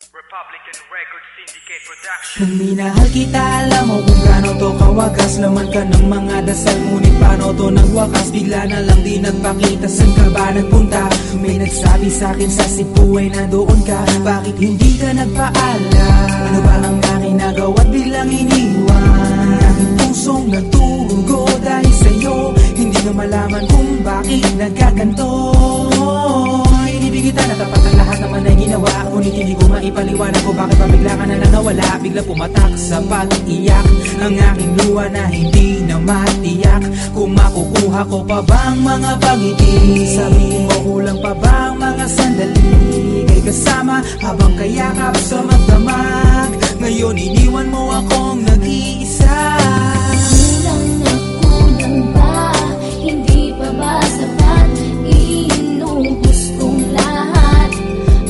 Republican Record Syndicate Production. Kung minahal kita, alam mo kung gaano to kawagas. Laman ka ng mga dasal, ngunit paano to nagwakas? Bigla na lang di nagpakita, saan ka ba nagpunta? May nagsabi sa'kin sa Cebu ay nandoon ka. Bakit hindi ka nagpaalam? Ano ba ang aking nagawa't biglang iniwan? Ang aking pusong nagtugo dahil sa'yo. Hindi na malaman kung bakit nagkaganto. Inibig kita na tapat ang lahat naman ay ginawa, ngunit hindi ko maipaliwanag ko bakit pa bigla ka na nawala. Bigla pumatak sa pag-iyak ang aking luha na hindi na matiyak. Kung makukuha ko pa bang mga pangiti? Sabihin mo kulang pa bang mga sandali? Kay kasama habang kayakap sa magdamag. Ngayon iniwan mo akong nag-iisa. Kulang na kulang ba? Hindi pa ba sapat? Inubos kong lahat.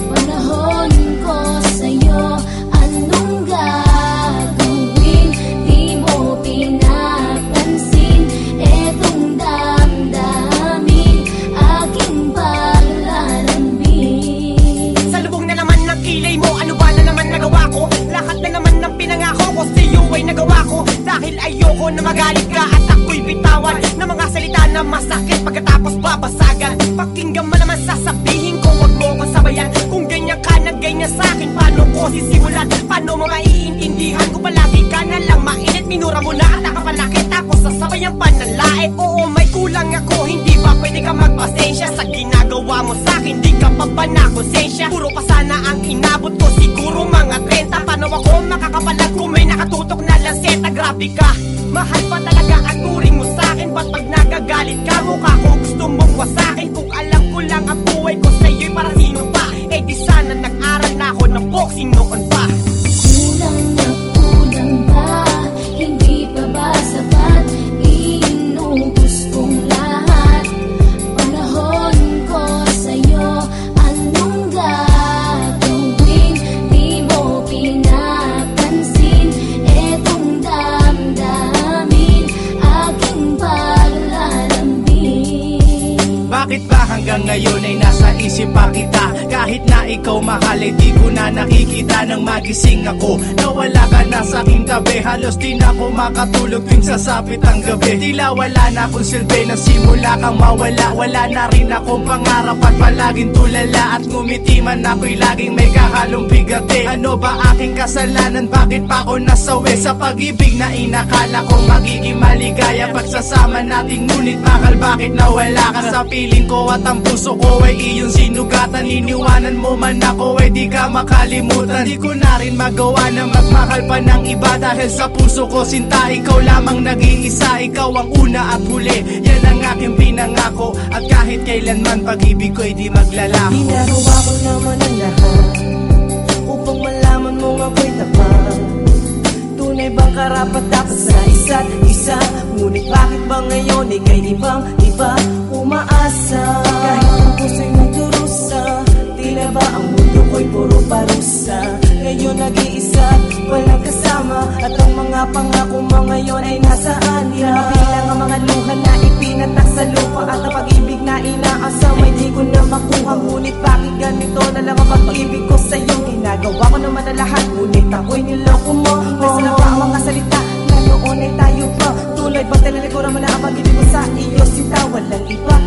Panahon ko sa'yo, anong gagawin? Di mo pinapansin etong damdamin, aking paglalambing. Sa lubong na naman ng kilay mo, ano ba na naman nagawa ko? Lahat na naman ng pinangako ko sa'yo ay nagawa ko. Dahil ayoko na magalit ka at ako'y bitawan ng mga salita na masakit pagkatapos babasagan. Pakinggan mo naman sasabihin ko, wag mo ko sabayan. Kung ganyan ka na ganyan sa'kin, paano ko sisimulan? Paano mo maiintindihan kung palagi ka na lang mainit? Minura mo na at nakapalaki tapos sasabayan pa ng lait. Oo, may kulang ako, hindi ba pwede ka magpasensya sa ginagawa mo sa'kin? Di ka pa ba na konsensya? Puro pa sana ang inabot ko, siguro mga 30. Paano ako makakapalag kung may nakatutok na lanseta? Grabe ka, mahal pa talaga ang turing mo sa'kin. Ba't pag nagagalit ka, mukha ko gusto mong wasakin? Kung alam ko lang ang buhay ko sa'yo'y para sino pa? Eh di sana nag-aral na ako ng boxing noon pa. Kulang na kulang ba? Hindi pa ba sapat? Inubos kong lahat. Panahon ko sa'yo, anong gagawin? Di mo pinapansin etong damdamin, aking paglalambing. Bakit ba hanggang ngayon ay nasa isip pa kita? Kahit na ikaw mahal ay di ko na nakikita. Nang magising ako, nawala ka na sa aking tabi. Halos di na ako makatulog tuwing sasapit ang gabi. Tila wala na akong silbi, nasimula kang mawala. Wala na rin akong pangarap at palaging tulala. At ngumiti man ako'y laging may kahalong bigati. Ano ba aking kasalanan? Bakit pa ako nasawi sa pag-ibig na inakala ko magiging maligaya? Pagsasama natin ngunit mahal, bakit nawala ka? Sa piling ko at ang puso ko ay iyong sinugatan. Iniwanan mo man ako ay di ka makalimutan. Di ko na rin magawa na magmahal pa ng iba. Dahil sa puso ko sinta, ikaw lamang nag-iisa. Ikaw ang una at huli, yan ang aking pinangako. At kahit kailanman pag-ibig ko ay di maglalaho. Ginagawa ko naman ang lahat upang malaman mong ako'y tapat. Tunay bang karapat dapat sa isa't isa? Ngunit bakit ba ngayon ika'y ibang iba? Umaasa kahit ang puso'y nagdurusa. Tila ba ang mundo ko'y puro parusa? Ngayon nag-iisa, walang kasama. At ang mga pangako mo ngayon ay nasaan? Di na mabilang ang mga luha na ipinatak sa lupa. At ang pag-ibig na inaasam ay di ko na makuha. Ngunit bakit ganito na lang ang pag-ibig ko sa'yo? Ginagawa ko naman na lahat, ngunit ako'y niloko mo. Nasaan pa ang mga salita na noon ay tayo pa? Tunay ba tinalikuran mo na ang pag-ibig ko sa iyo? Sinta, walang iba.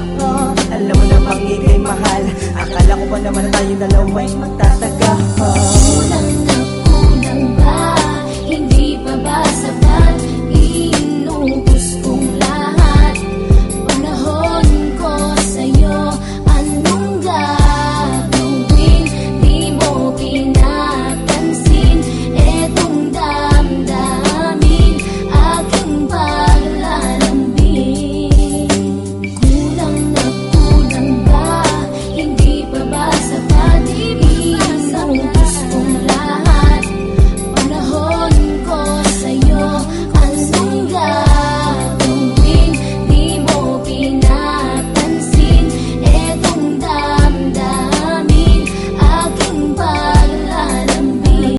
Alam mo na bang ika'y mahal? Akala ko ba naman na tayong dalawa'y magtapos?